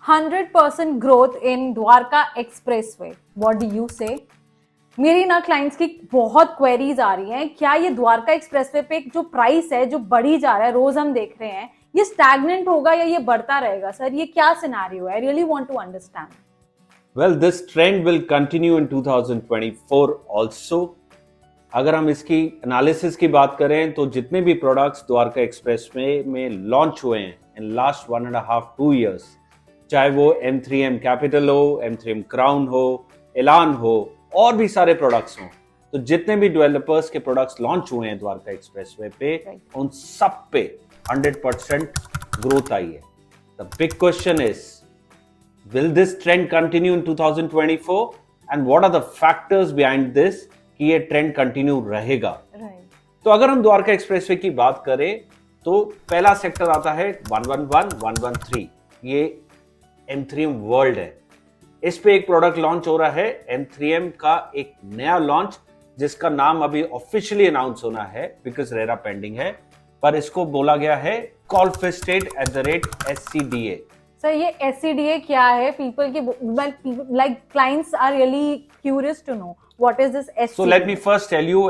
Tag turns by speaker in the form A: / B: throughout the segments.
A: 100% growth in Dwarka Expressway. What do you say? मेरी ना clients की बहुत क्वेरीज आ रही हैं, क्या ये द्वारका एक्सप्रेसवे पे जो प्राइस है जो बढ़ी जा रहा है, रोज हम देख रहे हैं, ये स्टैग्नेंट होगा या ये बढ़ता रहेगा? सर ये क्या सिनेरियो है? I really want to understand.
B: Well, this trend will continue in 2024 also. अगर हम इसकी एनालिसिस की बात करें तो जितने भी प्रोडक्ट्स द्वारका एक्सप्रेस में लॉन्च हुए हैं इन लास्ट 1.5-2 years, चाहे वो M3M कैपिटल हो, M3M क्राउन हो, एलान हो, और भी सारे प्रोडक्ट्स हों, तो जितने भी डेवलपर्स के प्रोडक्ट्स लॉन्च हुए हैं द्वारका एक्सप्रेसवे पे, उन सब पे 100% ग्रोथ आई है. The big question is, will this trend continue in 2024 and what are the factors behind this कि ये ट्रेंड कंटिन्यू रहेगा? तो अगर हम द्वारका एक्सप्रेसवे की बात करें तो पहला सेक्टर आता है 111, 113. ये M3M वर्ल्ड है. इस पे एक प्रोडक्ट लॉन्च हो रहा है M3M का, एक नया लॉन्च जिसका नाम अभी ऑफिशियली अनाउंस होना है बिकॉज रेरा पेंडिंग है, पर इसको बोला गया है golfestate@SCDA.
A: सर ये SCDA क्या है? पीपल की like clients are really curious to know what is this SCDA.
B: So let me first tell you,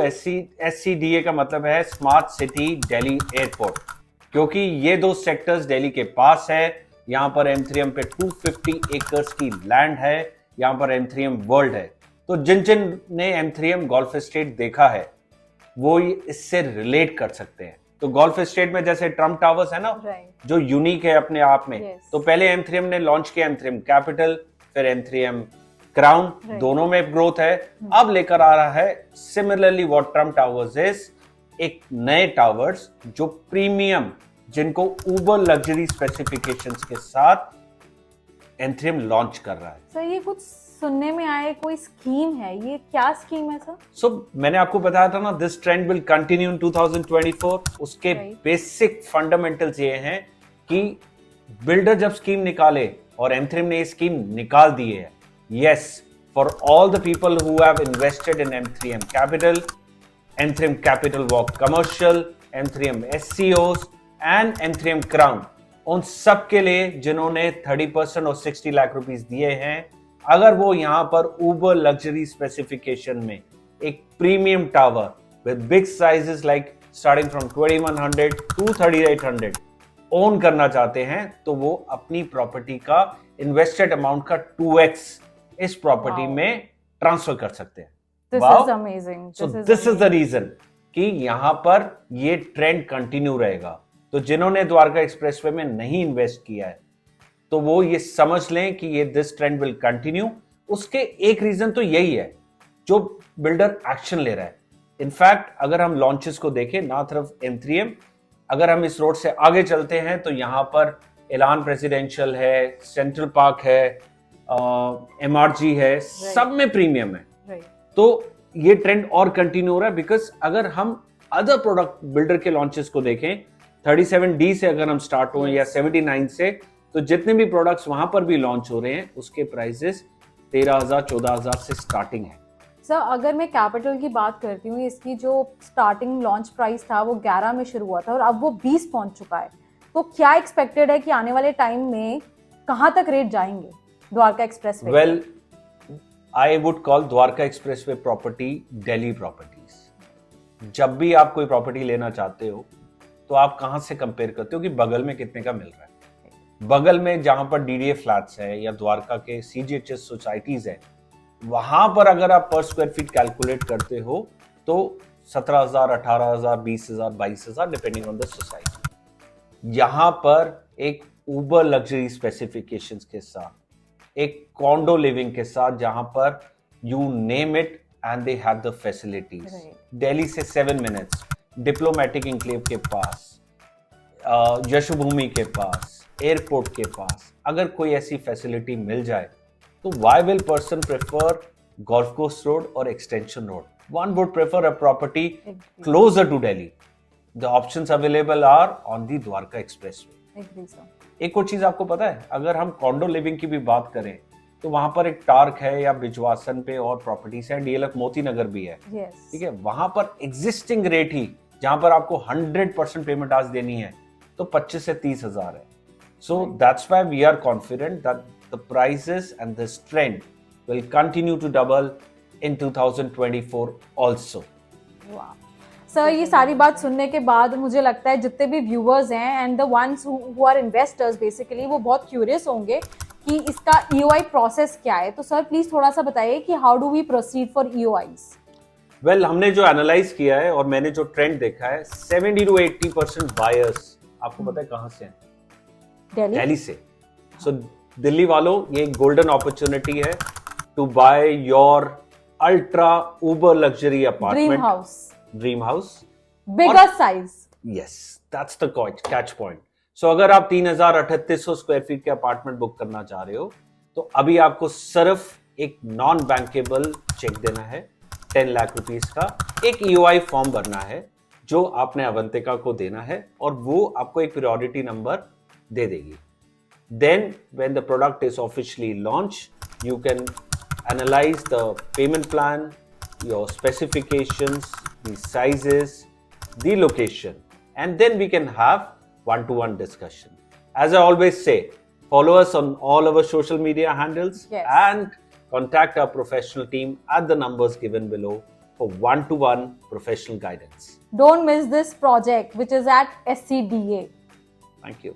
B: SCDA का मतलब है स्मार्ट सिटी दिल्ली एयरपोर्ट, क्योंकि ये दो सेक्टर्स दिल्ली के पास है. यहाँ पर M3M पे 250 एकर्स की लैंड है. यहाँ पर M3M वर्ल्ड है. तो जिन ने M3M गोल्फ एस्टेट देखा है वो इससे रिलेट कर सकते हैं. तो गोल्फ एस्टेट में जैसे ट्रम्प टावर्स है ना, जो यूनिक है अपने आप में. तो पहले M3M ने लॉन्च किया M3M कैपिटल, फिर M3M क्राउन, दोनों में ग्रोथ है. अब लेकर आ रहा है similarly what Trump towers is, एक नए टावर्स जो प्रीमियम, जिनको उबर लग्जरी स्पेसिफिकेशंस के साथ M3M लॉन्च कर रहा है.
A: सर ये कुछ सुनने में आया, कोई स्कीम है, ये क्या स्कीम है सर?
B: मैंने आपको बताया था ना, this trend will continue in 2024. उसके बेसिक फंडामेंटल्स ये हैं कि बिल्डर जब स्कीम निकाले, और M3M ने ये स्कीम निकाल दी है, yes, for all the people who have invested in M3M capital, M3M capital walk commercial, M3M SCOs and M3M crown, उन सब के लिए जिन्होंने 30% और 60 लाख रुपीस दिए हैं, अगर वो यहां पर उबर लग्जरी स्पेसिफिकेशन में एक premium tower with big sizes like starting from 2100 to 3800 own करना चाहते हैं, तो वो अपनी प्रॉपर्टी का इन्वेस्टेड अमाउंट का 2x इस प्रॉपर्टी में ट्रांसफर कर सकते हैं.
A: This is amazing.
B: So this is the reason कि यहां पर ये ट्रेंड कंटिन्यू रहेगा. तो जिन्होंने द्वारका एक्सप्रेसवे में नहीं इन्वेस्ट किया है तो वो ये समझ लें कि ये दिस ट्रेंड विल कंटिन्यू. उसके एक रीजन तो यही है, जो बिल्डर एक्शन ले रहा है. इनफैक्ट अगर हम लॉन्चेस को देखें, ना सिर्फ M3M, अगर हम इस रोड से आगे चलते हैं तो यहाँ पर एलान प्रेसिडेंशियल है, सेंट्रल पार्क है, MRG है, सब में प्रीमियम है. तो ये ट्रेंड और कंटिन्यू हो रहा है बिकॉज अगर हम अदर प्रोडक्ट बिल्डर के लॉन्चेस को देखें, 37D से अगर हम स्टार्ट हुए या 79 से, तो जितने भी प्रोडक्ट्स वहां पर भी लॉन्च हो रहे हैं उसके प्राइसेस 13,000 14,000 से स्टार्टिंग है.
A: सर अगर मैं कैपिटल की बात करती हूँ, इसकी जो स्टार्टिंग लॉन्च प्राइस था वो 11 में शुरू हुआ था और अब वो 20 पहुंच चुका है. तो क्या एक्सपेक्टेड है कि आने वाले टाइम में कहां तक रेट जाएंगे Dwarka expressway?
B: Well, I would call Dwarka expressway property Delhi properties. जब भी आप कोई प्रॉपर्टी लेना चाहते हो तो आप कहां से कंपेयर करते हो कि बगल में कितने का मिल रहा है. बगल में जहां पर DDA फ्लैट्स है या द्वारका के CGHS सोसाइटीज है, वहां पर अगर आप पर स्क्वायर फीट कैलकुलेट करते हो तो 17,000, 18,000, 20,000, 22,000 डिपेंडिंग ऑन द सोसाइटी. यहां पर एक उबर लग्जरी स्पेसिफिकेशंस के साथ, एक कॉन्डो लिविंग के साथ, जहां पर you name it and they have the facilities. Delhi से 7 मिनट्स, डिप्लोमेटिक इंक्लेव के पास, यशोभूमि के पास, एयरपोर्ट के पास, अगर कोई ऐसी फैसिलिटी मिल जाए तो why will person prefer golf course road और extension road? One would prefer a property closer to Delhi. The options available are on the Dwarka expressway. एक और चीज आपको पता है, अगर हम कॉन्डो लिविंग की भी बात करें तो वहां पर एक टार्क है या बिजवासन पे और प्रॉपर्टीज है, DLF मोती नगर भी है. ठीक है, वहां पर एग्जिस्टिंग रेट ही, जहां पर आपको 100% पेमेंट आज देनी है, तो 25 से 30 हजार है. So that's why we are confident that the prices and this trend will continue to double in 2024 also.
A: वाह सर, ये सारी बात सुनने के बाद मुझे लगता है जितने भी व्यूअर्स हैं and the ones who are investors basically, वो बहुत क्यूरियस होंगे कि इसका EOI प्रोसेस क्या है. तो सर प्लीज थोड़ा सा बताइए कि how do we proceed for EOIs.
B: Well, हमने जो एनालाइज किया है और मैंने जो ट्रेंड देखा है, 70 to 80% बायर्स आपको पता है कहां से हैं? दिल्ली से. सो दिल्ली वालों, ये एक गोल्डन अपॉर्चुनिटी है to buy your ultra uber luxury apartment, dream house,
A: bigger size.
B: Yes, that's the catch point. So अगर आप 3,3800 स्क्वायर फीट के अपार्टमेंट बुक करना चाह रहे हो, तो अभी आपको सिर्फ एक नॉन बैंकेबल चेक देना है 10 लाख रुपीस का. एक EOI फॉर्म भरना है जो आपने अवंतिका को देना है और वो आपको एक प्रायोरिटी नंबर दे देगी. Then when the product is officially launch, you can analyse the payment plan, your specifications, the sizes, the location, and then we can have one-to-one discussion. As I always say, follow us on all our social media handles.
A: Yes.
B: And contact our professional team at the numbers given below for one-to-one professional guidance.
A: Don't miss this project which is at SCDA.
B: Thank you.